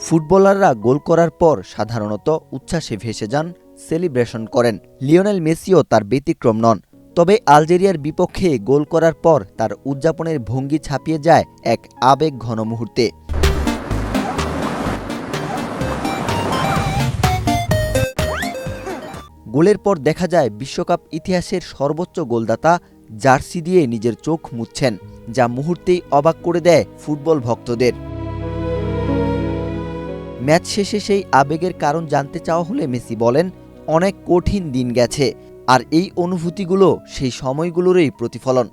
ফুটবলাররা গোল করার পর সাধারণত উচ্ছ্বাসে ভেসে যান, সেলিব্রেশন করেন। লিওনেল মেসিও তার ব্যতিক্রম নন। তবে আলজেরিয়ার বিপক্ষে গোল করার পর তার উদযাপনের ভঙ্গি ছাপিয়ে যায় এক আবেগঘন মুহূর্তে। গোলের পর দেখা যায় বিশ্বকাপ ইতিহাসের সর্বোচ্চ গোলদাতা জার্সি দিয়ে নিজের চোখ মুছছেন, যা মুহূর্তেই অবাক করে দেয় ফুটবল ভক্তদের। ম্যাচ শেষে সেই আবেগের কারণ জানতে চাওয়া হলে মেসি বলেন, অনেক কঠিন দিন গেছে, আর এই অনুভূতিগুলো সেই সময়গুলোরই প্রতিফলন।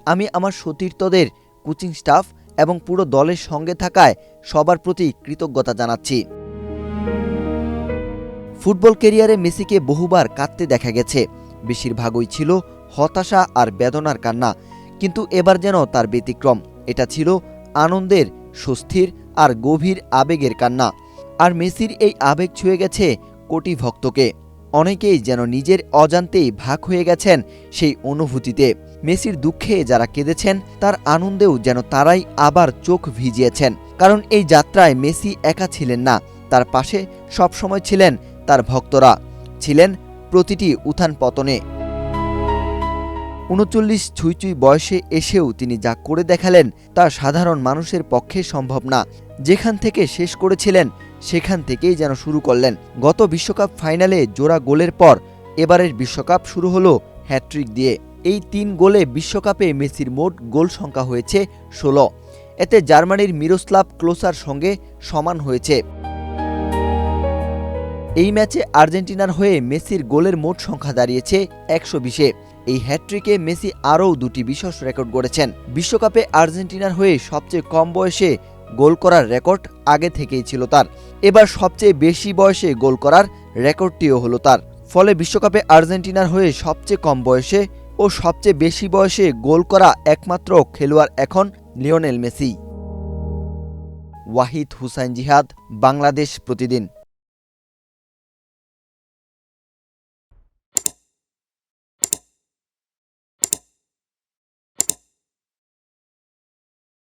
আমি আমার সতীর্থদের, কোচিং স্টাফ এবং পুরো দলের সঙ্গে থাকায় সবার প্রতি কৃতজ্ঞতা জানাচ্ছি। ফুটবল ক্যারিয়ারে মেসিকে বহুবার কাঁদতে দেখা গেছে। বেশিরভাগই ছিল হতাশা আর বেদনার কান্না, কিন্তু এবার যেন তার ব্যতিক্রম। এটা ছিল আনন্দের, স্বস্তির আর গভীর আবেগের কান্না। আর মেসির এই আবেগ ছুঁয়ে গেছে কোটি ভক্তকে। অনেকেই যেন নিজের অজান্তেই ভাগ হয়ে গেছেন সেই অনুভূতিতে। মেসির দুঃখে যারা কেঁদেছেন, তার আনন্দেও যেন তারাই আবার চোখ ভিজিয়েছেন। কারণ এই যাত্রায় মেসি একা ছিলেন না, তার পাশে সবসময় ছিলেন তার ভক্তরা, ছিলেন প্রতিটি উত্থান পতনে। ৩৯ ছুঁই বয়সে এসেও তিনি যা করে দেখালেন তা সাধারণ মানুষের পক্ষে সম্ভব না। যেখান থেকে শেষ করেছিলেন সেখান থেকেই যেন শুরু করলেন। গত বিশ্বকাপ ফাইনালে জোড়া গোলের পর এবারের বিশ্বকাপ শুরু হলো হ্যাট্রিক দিয়ে। এই ৩ গোলে বিশ্বকাপে মেসির মোট গোল সংখ্যা হয়েছে ১৬। এতে জার্মানির মিরোস্লাভ ক্লোসার সঙ্গে সমান হয়েছে। এই ম্যাচে আর্জেন্টিনার হয়ে মেসির গোলের মোট সংখ্যা দাঁড়িয়েছে ১২০-এ। এই হ্যাট্রিকে মেসি আরও ২টি বিশেষ রেকর্ড গড়েছেন। বিশ্বকাপে আর্জেন্টিনার হয়ে সবচেয়ে কম বয়সে গোল করার রেকর্ড আগে থেকেই ছিল তার। এবার সবচেয়ে বেশি বয়সে গোল করার রেকর্ডটিও হলো তার। ফলে বিশ্বকাপে আর্জেন্টিনার হয়ে সবচেয়ে কম বয়সে ও সবচেয়ে বেশি বয়সে গোল করা একমাত্র খেলোয়াড় এখন লিওনেল মেসি। ওয়াহিদ হুসাইন জিহাদ, বাংলাদেশ প্রতিদিন।